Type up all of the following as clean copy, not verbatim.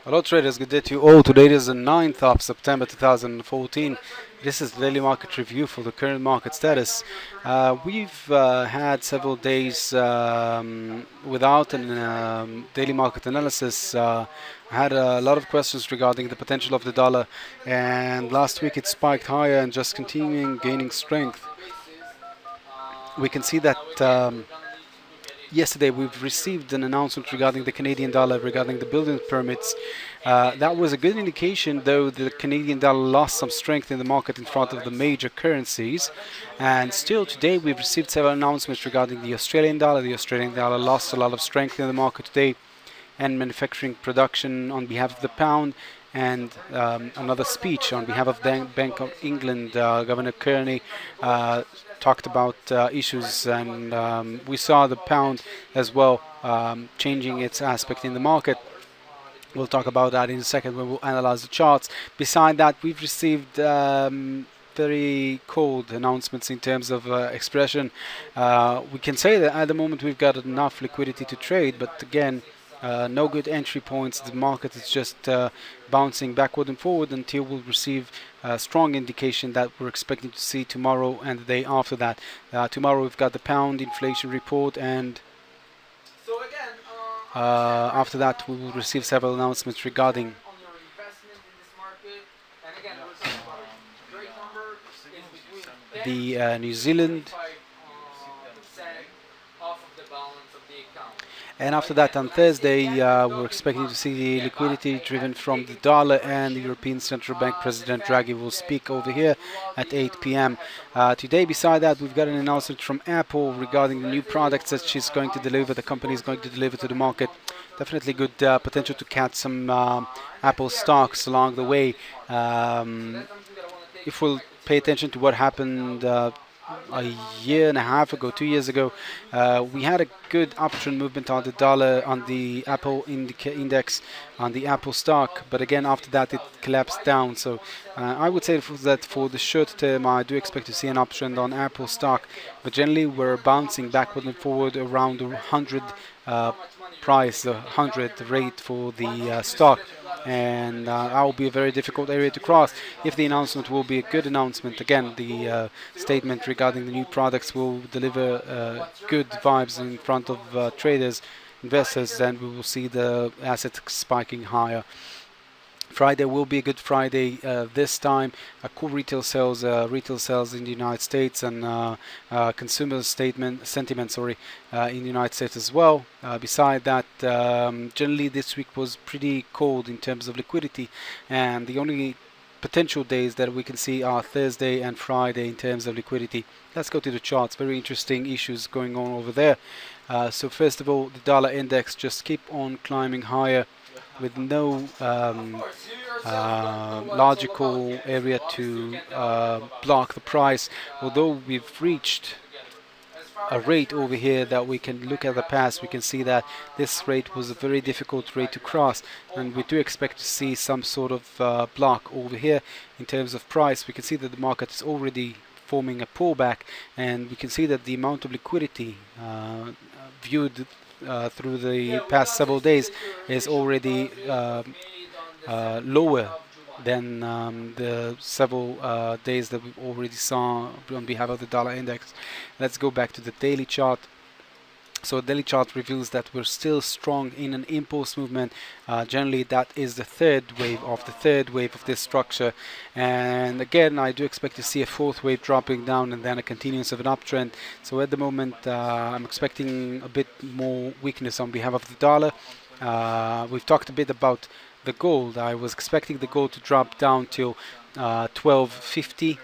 Hello traders, good day to you all. Today is the 9th of September 2014. This is the daily market review for the current market status. We've had several days without an daily market analysis. I had a lot of questions regarding the potential of the dollar, and last week it spiked higher and just continuing gaining strength. We can see that yesterday we've received an announcement regarding the Canadian dollar, regarding the building permits. That was a good indication, though the Canadian dollar lost some strength in the market in front of the major currencies. And still today we've received several announcements regarding the Australian dollar. The Australian dollar lost a lot of strength in the market today, and manufacturing production on behalf of the pound, and another speech on behalf of Bank of England. Governor Kearney talked about issues, and we saw the pound as well changing its aspect in the market. We'll talk about that in a second when we'll analyze the charts. Beside that, we've received very cold announcements in terms of expression. We can say that at the moment we've got enough liquidity to trade, but again, no good entry points. The market is just bouncing backward and forward until we'll receive a strong indication that we're expecting to see tomorrow and the day after that. Tomorrow we've got the pound inflation report, and after that we will receive several announcements regarding the New Zealand. And after that, on Thursday, we're expecting to see the liquidity driven from the dollar, and the European Central Bank President Draghi will speak over here at 8 p.m. Today, beside that, we've got an announcement from Apple regarding the new products that she's going to deliver, the company is going to deliver to the market. Definitely good potential to catch some Apple stocks along the way. If we'll pay attention to what happened a year and a half ago, 2 years ago, we had a good uptrend movement on the dollar, on the Apple index, on the Apple stock, but again after that it collapsed down. So I would say that for the short term I do expect to see an uptrend on Apple stock, but generally we're bouncing backward and forward around the 100 price, the 100 rate for the stock, and that will be a very difficult area to cross. If the announcement will be a good announcement, again the statement regarding the new products will deliver good vibes in front of traders, investors, then we will see the asset spiking higher. Friday will be a good Friday this time. Core retail sales in the United States, and consumer sentiment, in the United States as well. Beside that, generally this week was pretty cold in terms of liquidity, and the only potential days that we can see are Thursday and Friday in terms of liquidity. Let's go to the charts. Very interesting issues going on over there. So first of all, the dollar index just keep on climbing higher with no logical area to block the price, although we've reached a rate over here that we can look at the past. We can see that this rate was a very difficult rate to cross, and we do expect to see some sort of block over here in terms of price. We can see that the market is already forming a pullback, and we can see that the amount of liquidity viewed through the past several days is already lower than the several days that we've already saw on behalf of the dollar index. Let's go back to the daily chart. So the daily chart reveals that we're still strong in an impulse movement. Generally that is the third wave of this structure, and again I do expect to see a fourth wave dropping down and then a continuance of an uptrend. So at the moment I'm expecting a bit more weakness on behalf of the dollar. We've talked a bit about the gold. I was expecting the gold to drop down till 1250.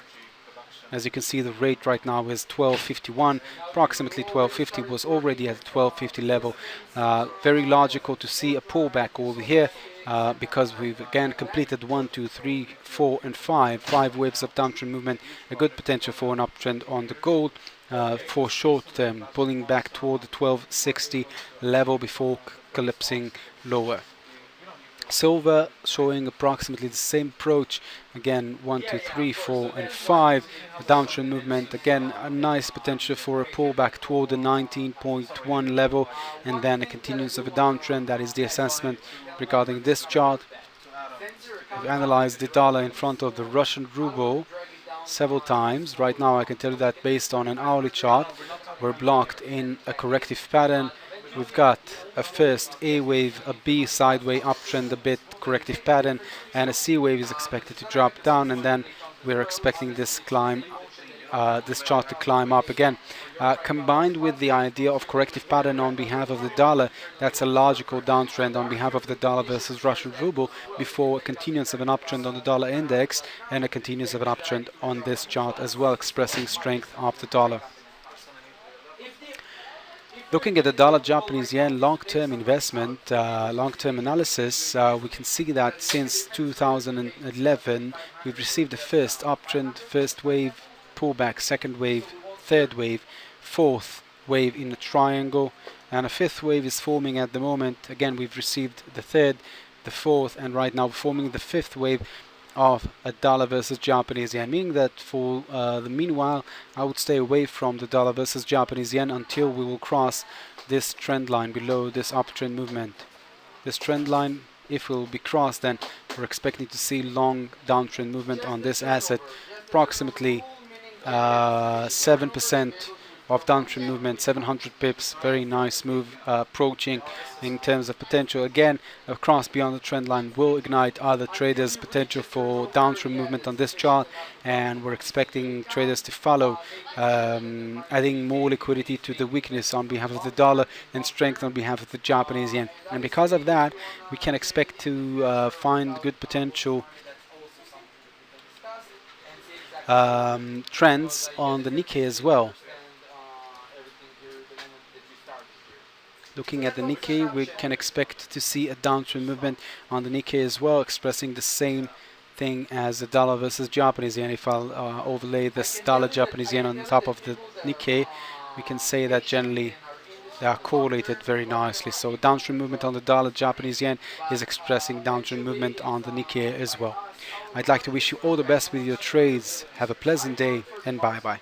As you can see, the rate right now is 1251. Approximately 1250 was already at the 1250 level. Very logical to see a pullback over here because we've again completed 1, 2, 3, 4, and 5 waves of downtrend movement. A good potential for an uptrend on the gold for short term, pulling back toward the 1260 level before collapsing lower. Silver showing approximately the same approach. Again, 1, 2, 3, 4, and 5. A downtrend movement. Again, a nice potential for a pullback toward the 19.1 level, and then a continuance of a downtrend. That is the assessment regarding this chart. We've analyzed the dollar in front of the Russian ruble several times. Right now, I can tell you that based on an hourly chart, we're blocked in a corrective pattern. We've got a first A wave, a B sideways uptrend, a bit corrective pattern, and a C wave is expected to drop down, and then we're expecting this chart to climb up again. Combined with the idea of corrective pattern on behalf of the dollar, that's a logical downtrend on behalf of the dollar versus Russian ruble before a continuance of an uptrend on the dollar index and a continuance of an uptrend on this chart as well, expressing strength of the dollar. Looking at the dollar Japanese yen long-term investment, long-term analysis, we can see that since 2011 we've received the first uptrend, first wave, pullback, second wave, third wave, fourth wave in a triangle, and a fifth wave is forming at the moment. Again, we've received the third, the fourth, and right now forming the fifth wave of a dollar versus Japanese yen, meaning that for the meanwhile I would stay away from the dollar versus Japanese yen until we will cross this trend line below this uptrend movement. This trend line, if it will be crossed, then we're expecting to see long downtrend movement on this asset, approximately 7% of downtrend movement, 700 pips. Very nice move, approaching in terms of potential. Again, a cross beyond the trend line will ignite other traders' potential for downtrend movement on this chart, and we're expecting traders to follow, adding more liquidity to the weakness on behalf of the dollar and strength on behalf of the Japanese yen. And because of that, we can expect to find good potential trends on the Nikkei as well. Looking at the Nikkei, we can expect to see a downtrend movement on the Nikkei as well, expressing the same thing as the dollar versus Japanese yen. If I'll overlay this dollar Japanese yen on top of the Nikkei, we can say that generally they are correlated very nicely. So downtrend movement on the dollar Japanese yen is expressing downtrend movement on the Nikkei as well. I'd like to wish you all the best with your trades. Have a pleasant day, and bye bye.